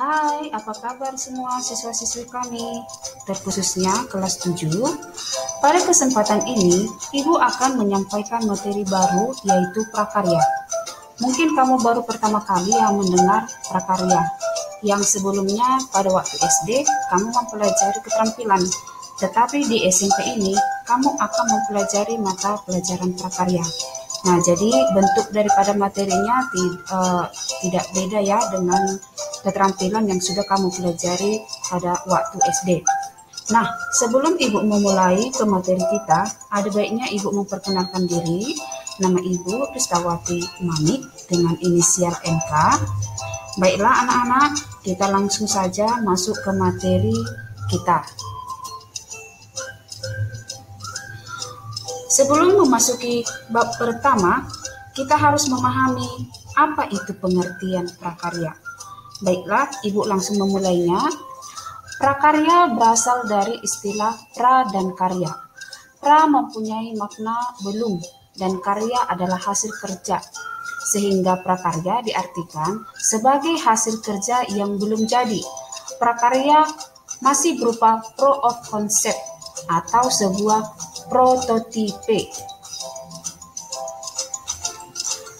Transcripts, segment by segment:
Hai, apa kabar semua siswa-siswi kami, terkhususnya kelas 7. Pada kesempatan ini, Ibu akan menyampaikan materi baru yaitu prakarya. Mungkin kamu baru pertama kali yang mendengar prakarya, yang sebelumnya pada waktu SD kamu mempelajari keterampilan, tetapi di SMP ini kamu akan mempelajari mata pelajaran prakarya. Nah, jadi bentuk daripada materinya tidak beda ya dengan keterampilan yang sudah kamu pelajari pada waktu SD. Nah, sebelum Ibu memulai ke materi kita, ada baiknya Ibu memperkenalkan diri. Nama Ibu Ristawati Mamik dengan inisial MK. Baiklah anak-anak, kita langsung saja masuk ke materi kita. Sebelum memasuki bab pertama, kita harus memahami apa itu pengertian prakarya. Baiklah, Ibu langsung memulainya. Prakarya berasal dari istilah pra dan karya. Pra mempunyai makna belum dan karya adalah hasil kerja. Sehingga prakarya diartikan sebagai hasil kerja yang belum jadi. Prakarya masih berupa proof of concept atau sebuah prototipe.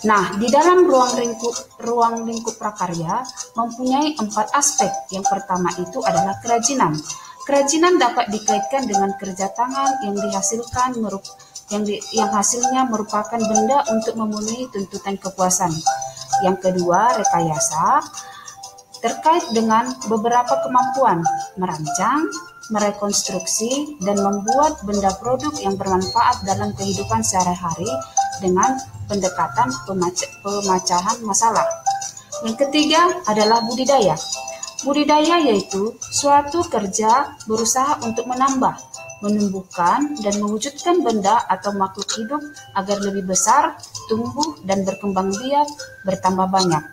Nah, di dalam ruang lingkup prakarya mempunyai 4 aspek. Yang pertama itu adalah kerajinan. Kerajinan dapat dikaitkan dengan kerja tangan yang dihasilkan yang hasilnya merupakan benda untuk memenuhi tuntutan kepuasan. Yang kedua, rekayasa terkait dengan beberapa kemampuan merancang, merekonstruksi, dan membuat benda produk yang bermanfaat dalam kehidupan sehari-hari dengan pendekatan pemecahan masalah. Yang ketiga adalah budidaya. Budidaya yaitu suatu kerja berusaha untuk menambah, menumbuhkan, dan mewujudkan benda atau makhluk hidup agar lebih besar, tumbuh, dan berkembang biak bertambah banyak.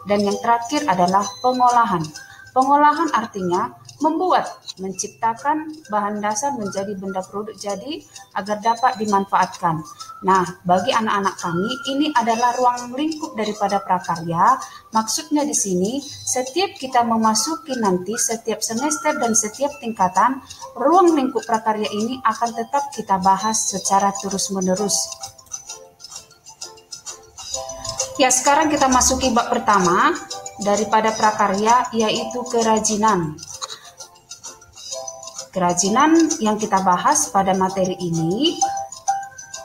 Dan yang terakhir adalah pengolahan. Pengolahan artinya membuat, menciptakan bahan dasar menjadi benda produk jadi agar dapat dimanfaatkan. Nah, bagi anak-anak kami, ini adalah ruang lingkup daripada prakarya. Maksudnya di sini, setiap kita memasuki nanti, setiap semester dan setiap tingkatan, ruang lingkup prakarya ini akan tetap kita bahas secara terus-menerus. Ya, sekarang kita masuki bab pertama daripada prakarya, yaitu kerajinan. Kerajinan yang kita bahas pada materi ini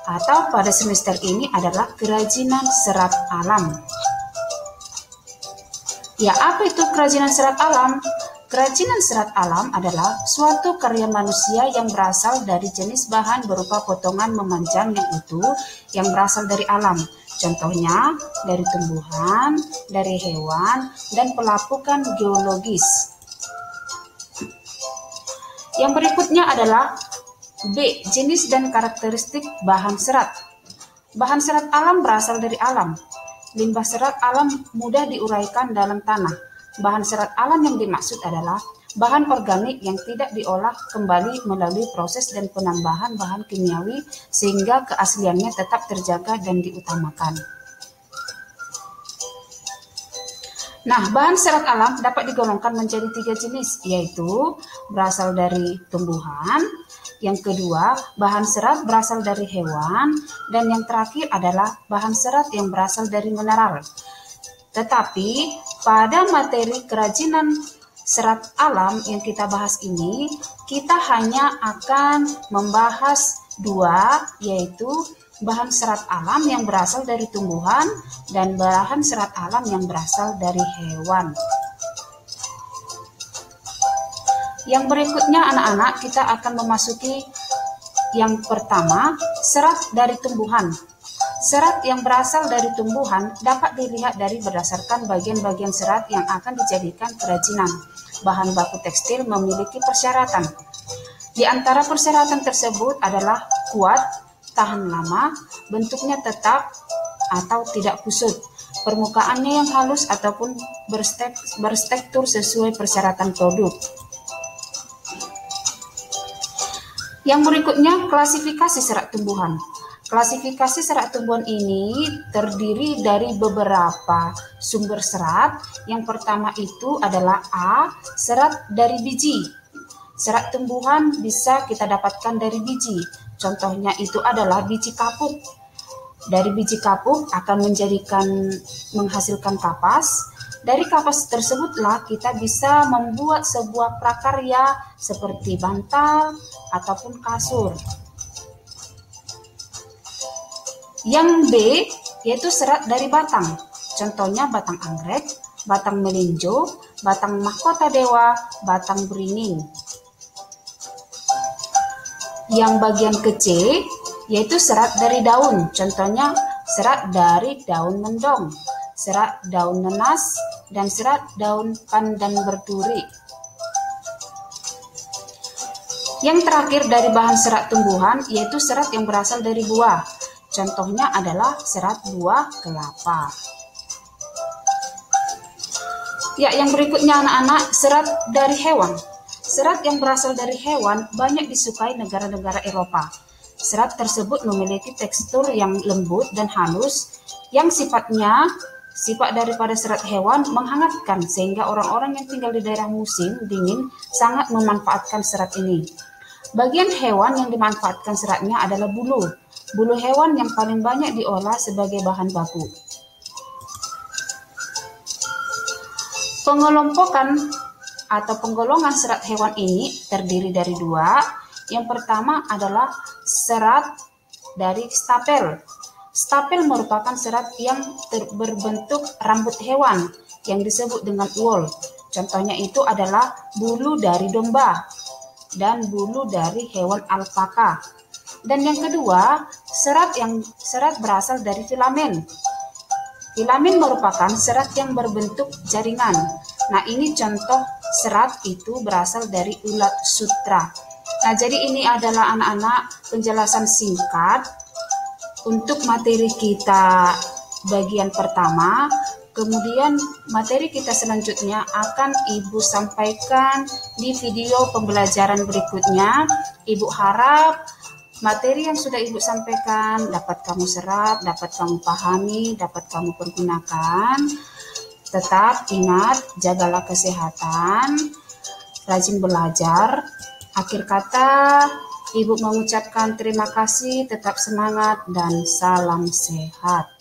atau pada semester ini adalah kerajinan serat alam. Ya, apa itu kerajinan serat alam? Kerajinan serat alam adalah suatu karya manusia yang berasal dari jenis bahan berupa potongan memanjang yang utuh yang berasal dari alam. Contohnya dari tumbuhan, dari hewan, dan pelapukan geologis. Yang berikutnya adalah B. Jenis dan karakteristik bahan serat. Bahan serat alam berasal dari alam. Limbah serat alam mudah diuraikan dalam tanah. Bahan serat alam yang dimaksud adalah bahan organik yang tidak diolah kembali melalui proses dan penambahan bahan kimiawi sehingga keasliannya tetap terjaga dan diutamakan. Nah, bahan serat alam dapat digolongkan menjadi 3 jenis, yaitu berasal dari tumbuhan, yang kedua bahan serat berasal dari hewan, dan yang terakhir adalah bahan serat yang berasal dari mineral. Tetapi pada materi kerajinan serat alam yang kita bahas ini, kita hanya akan membahas 2, yaitu bahan serat alam yang berasal dari tumbuhan dan bahan serat alam yang berasal dari hewan. Yang berikutnya anak-anak, kita akan memasuki yang pertama, serat dari tumbuhan. Serat yang berasal dari tumbuhan dapat dilihat dari berdasarkan bagian-bagian serat yang akan dijadikan kerajinan. Bahan baku tekstil memiliki persyaratan. Di antara persyaratan tersebut adalah kuat, tahan lama, bentuknya tetap atau tidak kusut, permukaannya yang halus ataupun bertekstur sesuai persyaratan produk. Yang berikutnya, klasifikasi serat tumbuhan. Klasifikasi serat tumbuhan ini terdiri dari beberapa sumber serat. Yang pertama itu adalah A, serat dari biji. Serat tumbuhan bisa kita dapatkan dari biji. Contohnya itu adalah biji kapuk. Dari biji kapuk akan menghasilkan kapas. Dari kapas tersebutlah kita bisa membuat sebuah prakarya seperti bantal ataupun kasur. Yang B yaitu serat dari batang. Contohnya batang anggrek, batang melinjo, batang mahkota dewa, batang beringin. Yang bagian ke C yaitu serat dari daun. Contohnya serat dari daun mendong, serat daun nenas, dan serat daun pandan berduri. Yang terakhir dari bahan serat tumbuhan yaitu serat yang berasal dari buah. Contohnya adalah serat buah kelapa. Ya, yang berikutnya anak-anak, serat dari hewan. Serat yang berasal dari hewan banyak disukai negara-negara Eropa. Serat tersebut memiliki tekstur yang lembut dan halus, yang sifat daripada serat hewan menghangatkan, sehingga orang-orang yang tinggal di daerah musim dingin sangat memanfaatkan serat ini. Bagian hewan yang dimanfaatkan seratnya adalah bulu. Bulu hewan yang paling banyak diolah sebagai bahan baku. Pengelompokan atau penggolongan serat hewan ini terdiri dari dua. Yang pertama adalah serat dari stapel. Stapel merupakan serat yang berbentuk rambut hewan yang disebut dengan wool. Contohnya itu adalah bulu dari domba dan bulu dari hewan alpaka. Dan yang kedua, serat berasal dari filamen. Filamen merupakan serat yang berbentuk jaringan. Nah, ini contoh serat itu berasal dari ulat sutra. Nah, jadi ini adalah anak-anak penjelasan singkat untuk materi kita bagian pertama. Kemudian materi kita selanjutnya akan Ibu sampaikan di video pembelajaran berikutnya. Ibu harap materi yang sudah Ibu sampaikan dapat kamu serap, dapat kamu pahami, dapat kamu pergunakan. Tetap ingat, jagalah kesehatan, rajin belajar. Akhir kata, Ibu mengucapkan terima kasih, tetap semangat, dan salam sehat.